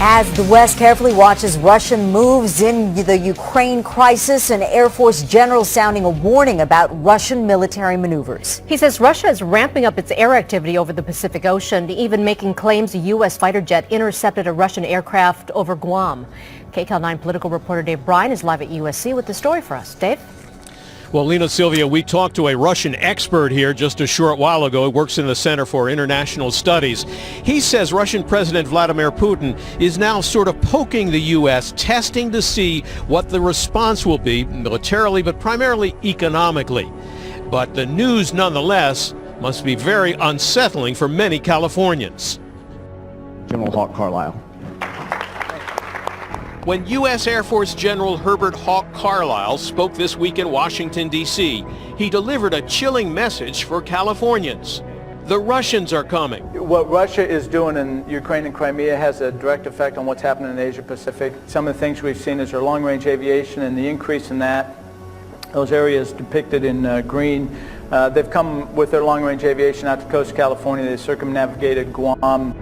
As the West carefully watches Russian moves in the Ukraine crisis, an Air Force general sounding a warning about Russian military maneuvers. He says Russia is ramping up its air activity over the Pacific Ocean, even making claims a U.S. fighter jet intercepted a Russian aircraft over Guam. KCAL 9 political reporter Dave Bryan is live at USC with the story for us. Dave? Well, Lena, Sylvia, we talked to a Russian expert here just a short while ago. He works in the Center for International Studies. He says Russian President Vladimir Putin is now sort of poking the U.S., testing to see what the response will be militarily, but primarily economically. But the news, nonetheless, must be very unsettling for many Californians. General Hawk Carlyle. When U.S. Air Force General Herbert Hawk Carlyle spoke this week in Washington, D.C., he delivered a chilling message for Californians. The Russians are coming. What Russia is doing in Ukraine and Crimea has a direct effect on what's happening in Asia Pacific. Some of the things we've seen is their long-range aviation and the increase in that. Those areas depicted in green. They've come with their long-range aviation out to the coast of California. They circumnavigated Guam.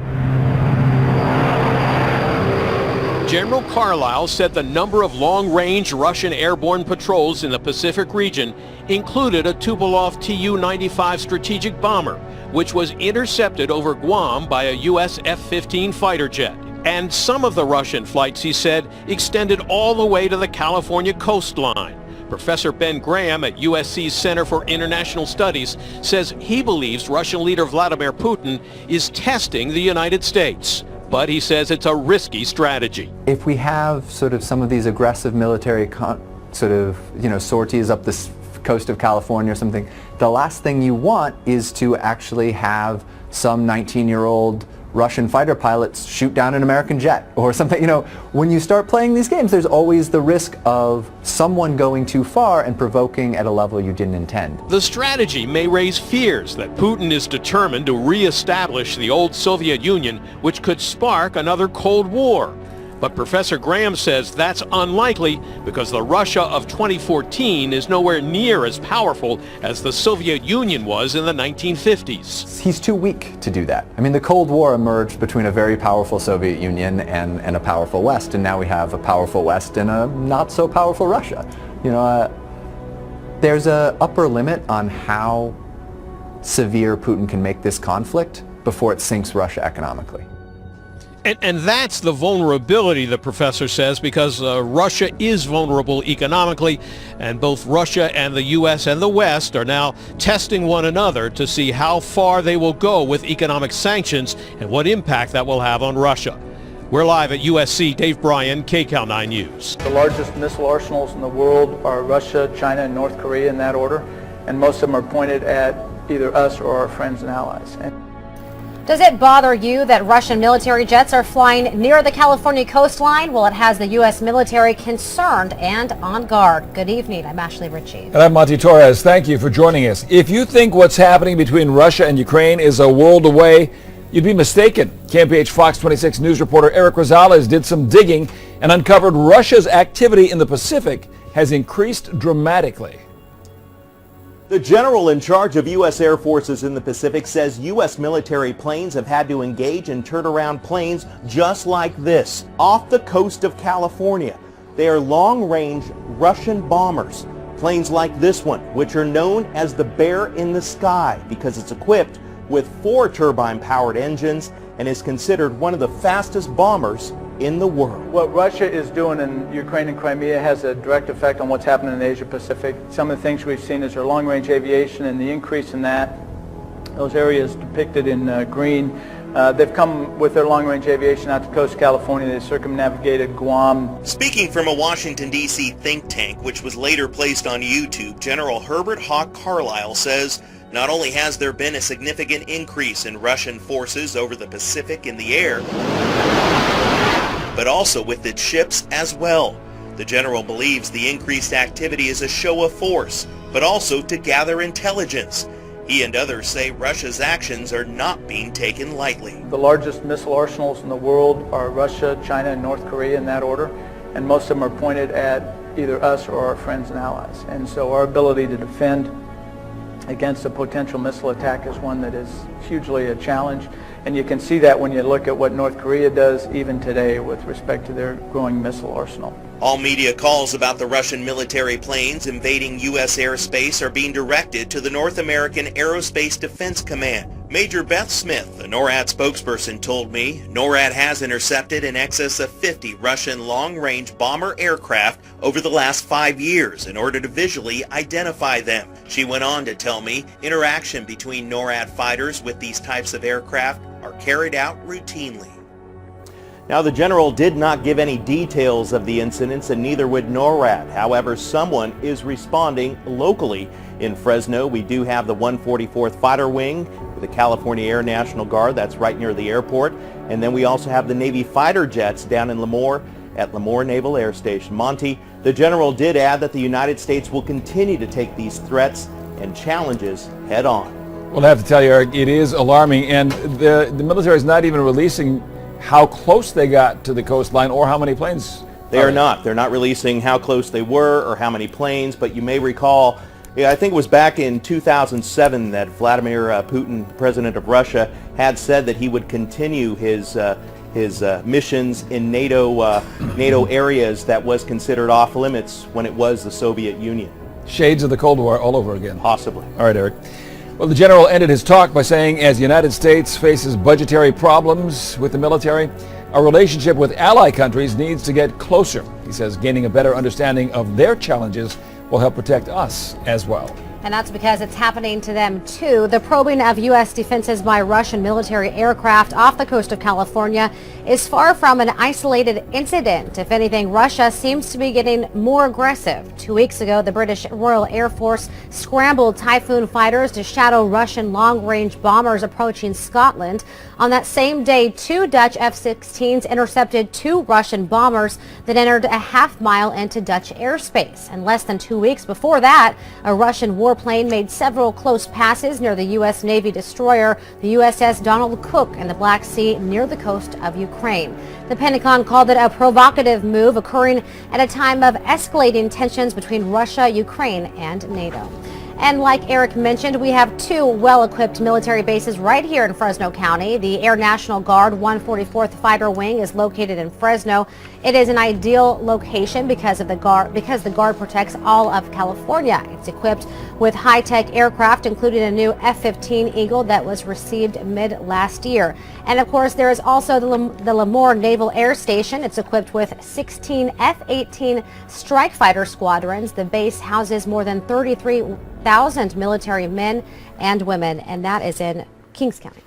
General Carlyle said the number of long-range Russian airborne patrols in the Pacific region included a Tupolev Tu-95 strategic bomber, which was intercepted over Guam by a U.S. F-15 fighter jet. And some of the Russian flights, he said, extended all the way to the California coastline. Professor Ben Graham at USC's Center for International Studies says he believes Russian leader Vladimir Putin is testing the United States. But he says it's a risky strategy. If we have sort of some of these aggressive military sorties up the coast of California or something, the last thing you want is to actually have some 19-year-old Russian fighter pilots shoot down an American jet or something. You know, when you start playing these games, there's always the risk of someone going too far and provoking at a level you didn't intend. The strategy may raise fears that Putin is determined to reestablish the old Soviet Union, which could spark another Cold War. But Professor Graham says that's unlikely because the Russia of 2014 is nowhere near as powerful as the Soviet Union was in the 1950s. He's too weak to do that. I mean, the Cold War emerged between a very powerful Soviet Union and a powerful West, and now we have a powerful West and a not so powerful Russia. You know, there's an upper limit on how severe Putin can make this conflict before it sinks Russia economically. And that's the vulnerability, the professor says, because Russia is vulnerable economically, and both Russia and the U.S. and the West are now testing one another to see how far they will go with economic sanctions and what impact that will have on Russia. We're live at USC. Dave Bryan, KCAL 9 News. The largest missile arsenals in the world are Russia, China, and North Korea in that order, and most of them are pointed at either us or our friends and allies. Does it bother you that Russian military jets are flying near the California coastline? Well, it has the U.S. military concerned and on guard. Good evening. I'm Ashley Ritchie. And I'm Monty Torres. Thank you for joining us. If you think what's happening between Russia and Ukraine is a world away, you'd be mistaken. KMPH Fox 26 News reporter Eric Rosales did some digging and uncovered Russia's activity in the Pacific has increased dramatically. The general in charge of U.S. Air Forces in the Pacific says U.S. military planes have had to engage and turn around planes just like this off the coast of California. They are long-range Russian bombers. Planes like this one, which are known as the Bear in the Sky because it's equipped with 4 turbine-powered engines and is considered one of the fastest bombers in the world. What Russia is doing in Ukraine and Crimea has a direct effect on what's happening in Asia Pacific. Some of the things we've seen is their long-range aviation and the increase in that. Those areas depicted in green. They've come with their long-range aviation out to the coast of California. They circumnavigated Guam. Speaking from a Washington, D.C. think tank, which was later placed on YouTube, General Herbert Hawk Carlyle says not only has there been a significant increase in Russian forces over the Pacific in the air, but also with its ships as well. The general believes the increased activity is a show of force, but also to gather intelligence. He and others say Russia's actions are not being taken lightly. The largest missile arsenals in the world are Russia, China, and North Korea in that order, and most of them are pointed at either us or our friends and allies. And so our ability to defend against a potential missile attack is one that is hugely a challenge. And you can see that when you look at what North Korea does even today with respect to their growing missile arsenal. All media calls about the Russian military planes invading U.S. airspace are being directed to the North American Aerospace Defense Command. Major Beth Smith, a NORAD spokesperson, told me NORAD has intercepted in excess of 50 Russian long-range bomber aircraft over the last 5 years in order to visually identify them. She went on to tell me interaction between NORAD fighters with these types of aircraft are carried out routinely. Now, the general did not give any details of the incidents, and neither would NORAD. However, someone is responding locally. In Fresno, we do have the 144th Fighter Wing with the California Air National Guard. That's right near the airport. And then we also have the Navy fighter jets down in Lemoore at Lemoore Naval Air Station. Monty, the general did add that the United States will continue to take these threats and challenges head on. Well, I have to tell you, Eric, it is alarming, and the military is not even releasing how close they got to the coastline or how many planes. They are not. They're not releasing how close they were or how many planes, but you may recall, I think it was back in 2007 that Vladimir Putin, president of Russia, had said that he would continue his missions in NATO areas that was considered off limits when it was the Soviet Union. Shades of the Cold War all over again. Possibly. All right, Eric. Well, the general ended his talk by saying, as the United States faces budgetary problems with the military, our relationship with ally countries needs to get closer. He says gaining a better understanding of their challenges will help protect us as well. And that's because it's happening to them too. The probing of U.S. defenses by Russian military aircraft off the coast of California is far from an isolated incident. If anything, Russia seems to be getting more aggressive. 2 weeks ago, the British Royal Air Force scrambled Typhoon fighters to shadow Russian long-range bombers approaching Scotland. On that same day, 2 Dutch F-16s intercepted 2 Russian bombers that entered a half-mile into Dutch airspace. And less than 2 weeks before that, a Russian warplane made several close passes near the U.S. Navy destroyer, the USS Donald Cook, in the Black Sea near the coast of Ukraine. The Pentagon called it a provocative move occurring at a time of escalating tensions between Russia, Ukraine, and NATO. And like Eric mentioned, we have 2 well-equipped military bases right here in Fresno County. The Air National Guard 144th Fighter Wing is located in Fresno. It is an ideal location because the Guard protects all of California. It's equipped with high-tech aircraft, including a new F-15 Eagle that was received mid-last year. And of course, there is also the Lemoore Naval Air Station. It's equipped with 16 F-18 strike fighter squadrons. The base houses more than 33,000 military men and women, and that is in Kings County.